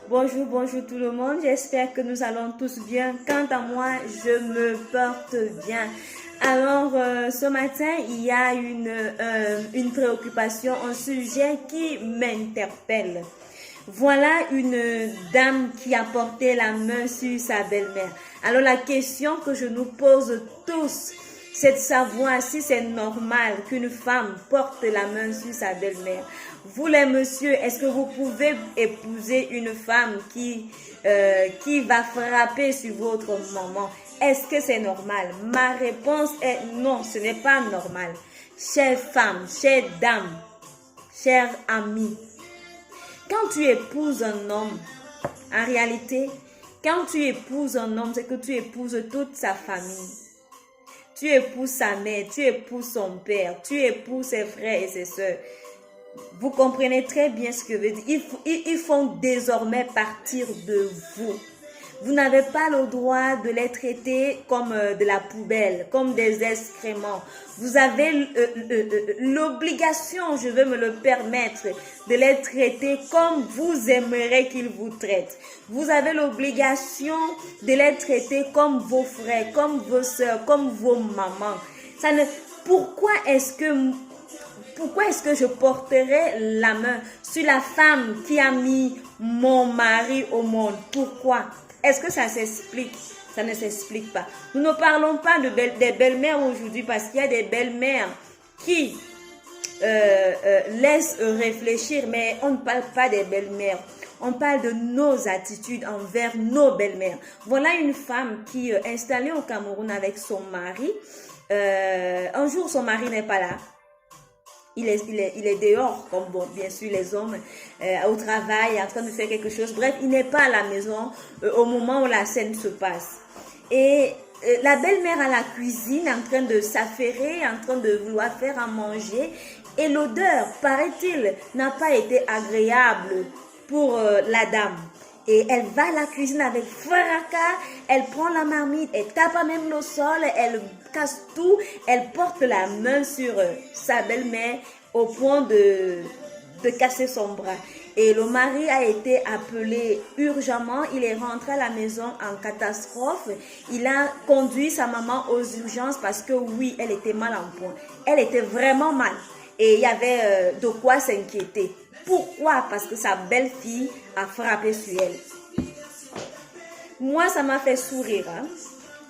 Bonjour, bonjour tout le monde. J'espère que nous allons tous bien. Quant à moi, je me porte bien. Alors, ce matin, il y a une préoccupation, un sujet qui m'interpelle. Voilà une dame qui a porté la main sur sa belle-mère. Alors, la question que je nous pose tous, c'est de savoir si c'est normal qu'une femme porte la main sur sa belle-mère. Vous les messieurs, est-ce que vous pouvez épouser une femme qui va frapper sur votre maman? Est-ce que c'est normal? Ma réponse est non, ce n'est pas normal. Chère femme, chère dame, chère amie, quand tu épouses un homme, en réalité, quand tu épouses un homme, c'est que tu épouses toute sa famille. Tu épouses sa mère, tu épouses son père, tu épouses ses frères et ses sœurs. Vous comprenez très bien ce que je veux dire. Ils font désormais partir de vous. Vous n'avez pas le droit de les traiter comme de la poubelle, comme des excréments. Vous avez l'obligation, je veux me le permettre, de les traiter comme vous aimerez qu'ils vous traitent. Vous avez l'obligation de les traiter comme vos frères, comme vos soeurs, comme vos mamans. Pourquoi est-ce que je porterai la main sur la femme qui a mis mon mari au monde? Pourquoi? Est-ce que ça s'explique? Ça ne s'explique pas. Nous ne parlons pas des belles-mères aujourd'hui parce qu'il y a des belles-mères qui laissent réfléchir, mais on ne parle pas des belles-mères. On parle de nos attitudes envers nos belles-mères. Voilà une femme qui est installée au Cameroun avec son mari. Un jour, son mari n'est pas là. Il est dehors, comme bon, bien sûr les hommes, au travail, en train de faire quelque chose. Bref, il n'est pas à la maison au moment où la scène se passe. Et la belle-mère à la cuisine, en train de s'affairer, en train de vouloir faire à manger. Et l'odeur, paraît-il, n'a pas été agréable pour la dame. Et elle va à la cuisine avec fracas, elle prend la marmite, elle tape même le sol, elle casse tout, elle porte la main sur sa belle-mère au point de casser son bras. Et le mari a été appelé urgemment, il est rentré à la maison en catastrophe, il a conduit sa maman aux urgences parce que oui, elle était mal en point, elle était vraiment mal et il y avait de quoi s'inquiéter. Pourquoi? Parce que sa belle-fille a frappé sur elle. Moi, ça m'a fait sourire. Hein?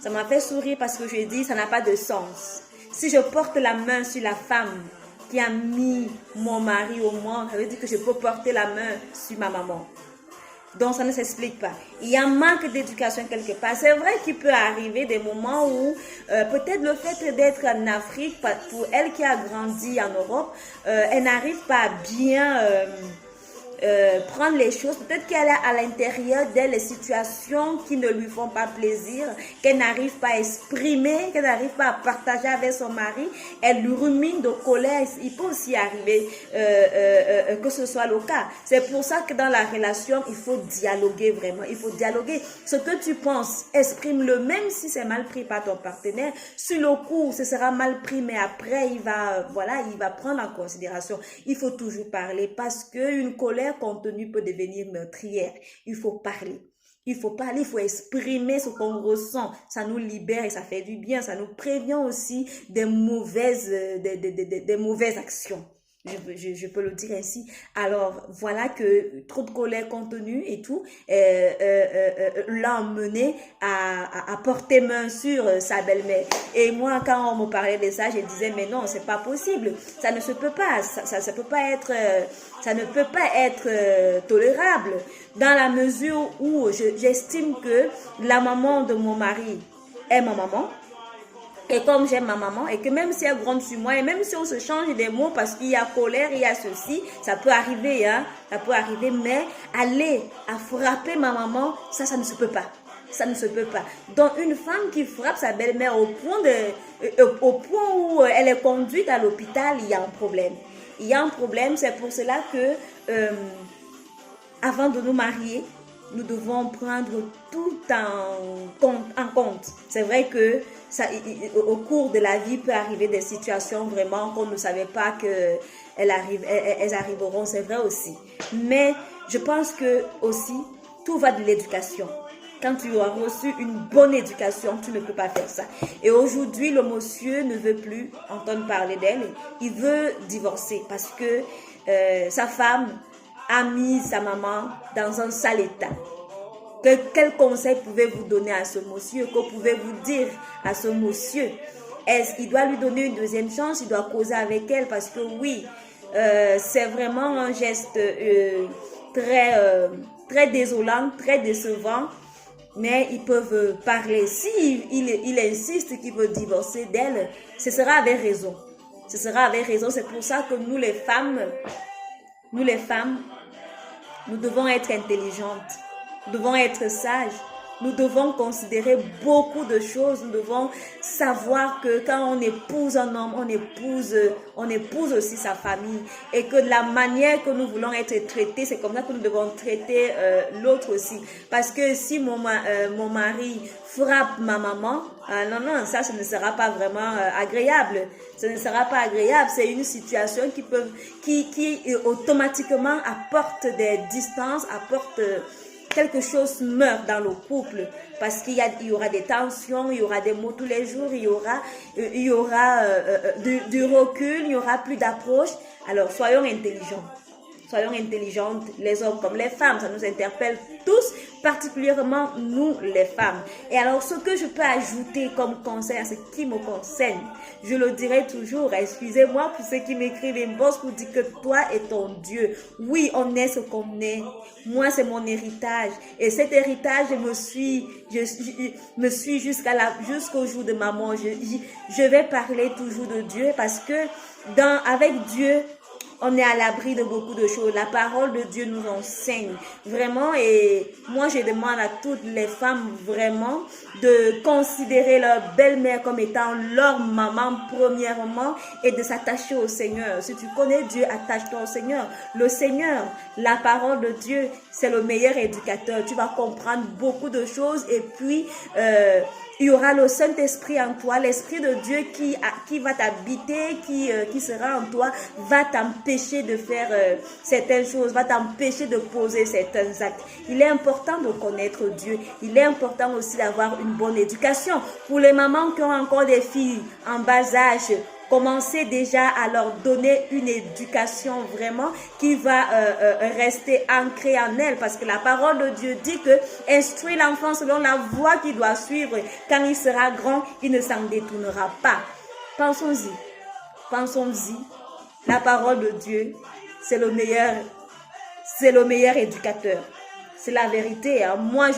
Ça m'a fait sourire parce que je dis, ça n'a pas de sens. Si je porte la main sur la femme qui a mis mon mari au monde, ça veut dire que je peux porter la main sur ma maman. Donc, ça ne s'explique pas. Il y a un manque d'éducation quelque part. C'est vrai qu'il peut arriver des moments où peut-être le fait d'être en Afrique, pour elle qui a grandi en Europe, elle n'arrive pas à bien prendre les choses. Peut-être qu'elle a à l'intérieur d'elle les situations qui ne lui font pas plaisir, qu'elle n'arrive pas à exprimer, qu'elle n'arrive pas à partager avec son mari. Elle lui rumine de colère. Il peut aussi arriver que ce soit le cas. C'est pour ça que dans la relation, il faut dialoguer vraiment. Il faut dialoguer. Ce que tu penses, exprime-le, même si c'est mal pris par ton partenaire. Sur le coup, ce sera mal pris, mais après, il va prendre en considération. Il faut toujours parler parce qu'une colère contenue peut devenir meurtrière. Il faut parler. Il faut parler, il faut exprimer ce qu'on ressent. Ça nous libère et ça fait du bien. Ça nous prévient aussi des mauvaises actions. Je peux le dire ainsi. Alors, voilà que trop de colère contenue et tout l'a emmené à porter main sur sa belle-mère. Et moi, quand on me parlait de ça, je disais, mais non, c'est pas possible. Ça ne se peut pas. Ça peut pas être, ça ne peut pas être tolérable dans la mesure où j'estime que la maman de mon mari est ma maman. Et comme j'aime ma maman, et que même si elle gronde sur moi, et même si on se change des mots parce qu'il y a colère, il y a ceci, ça peut arriver, hein, ça peut arriver, mais aller à frapper ma maman, ça ne se peut pas. Ça ne se peut pas. Donc, une femme qui frappe sa belle-mère au point où elle est conduite à l'hôpital, il y a un problème. Il y a un problème, c'est pour cela que, avant de nous marier, nous devons prendre tout en compte. C'est vrai que au cours de la vie, peut arriver des situations vraiment qu'on ne savait pas qu'elles arriveront. C'est vrai aussi. Mais je pense que aussi, Tout va de l'éducation. Quand tu as reçu une bonne éducation, tu ne peux pas faire ça. Et aujourd'hui, le monsieur ne veut plus entendre parler d'elle. Il veut divorcer parce que sa femme a mis sa maman dans un sale état. Quel conseil pouvez-vous donner à ce monsieur? Que pouvez-vous dire à ce monsieur? Est-ce qu'il doit lui donner une deuxième chance? Il doit causer avec elle parce que oui, c'est vraiment un geste très désolant, très décevant. Mais ils peuvent parler. Si il insiste qu'il veut divorcer d'elle, ce sera avec raison. Ce sera avec raison. C'est pour ça que nous les femmes, nous devons être intelligentes. Nous devons être sages. Nous devons considérer beaucoup de choses. Nous devons savoir que quand on épouse un homme, on épouse aussi sa famille. Et que de la manière que nous voulons être traités, c'est comme ça que nous devons traiter l'autre aussi. Parce que si mon mari frappe ma maman, non, ça, ce ne sera pas vraiment agréable. Ce ne sera pas agréable. C'est une situation qui automatiquement apporte des distances, apporte... quelque chose meurt dans le couple parce qu'il y aura des tensions, il y aura des mots tous les jours, il y aura du recul, il y aura plus d'approche. Alors soyons intelligents. Soyons intelligentes, les hommes comme les femmes, ça nous interpelle tous, particulièrement nous les femmes. Et alors ce que je peux ajouter comme conseil à ce qui me concerne, je le dirai toujours, excusez-moi pour ceux qui m'écrivent une bosse pour dire que toi et ton Dieu, oui on est ce qu'on est, moi c'est mon héritage et cet héritage je me suis jusqu'au jour de ma mort, je vais parler toujours de Dieu parce que avec Dieu, on est à l'abri de beaucoup de choses. La parole de Dieu nous enseigne vraiment et moi je demande à toutes les femmes vraiment de considérer leur belle-mère comme étant leur maman premièrement et de s'attacher au Seigneur. Si tu connais Dieu, attache-toi au Seigneur. Le Seigneur, la parole de Dieu, c'est le meilleur éducateur. Tu vas comprendre beaucoup de choses et puis il y aura le Saint-Esprit en toi, l'Esprit de Dieu qui va t'habiter, qui sera en toi, va t'empêcher de faire certaines choses, va t'empêcher de poser certains actes. Il est important de connaître Dieu. Il est important aussi d'avoir une bonne éducation. Pour les mamans qui ont encore des filles en bas âge, commencez déjà à leur donner une éducation vraiment qui va rester ancrée en elles. Parce que la parole de Dieu dit que instruis l'enfant selon la voie qu'il doit suivre. Quand il sera grand, il ne s'en détournera pas. Pensons-y. Pensons-y. La parole de Dieu, c'est le meilleur éducateur. C'est la vérité. Hein. Moi,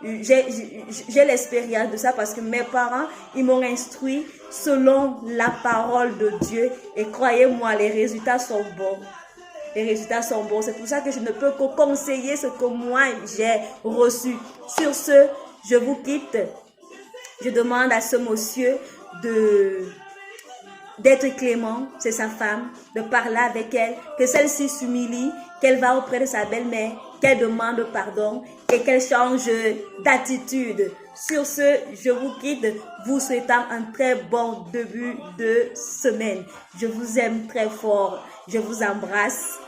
j'ai l'expérience de ça parce que mes parents, ils m'ont instruit selon la parole de Dieu. Et croyez-moi, les résultats sont bons. Les résultats sont bons. C'est pour ça que je ne peux que conseiller ce que moi, j'ai reçu. Sur ce, je vous quitte. Je demande à ce monsieur d'être clément, c'est sa femme, de parler avec elle, que celle-ci s'humilie, qu'elle va auprès de sa belle-mère, qu'elle demande pardon et qu'elle change d'attitude. Sur ce, je vous quitte, vous souhaitant un très bon début de semaine. Je vous aime très fort, je vous embrasse.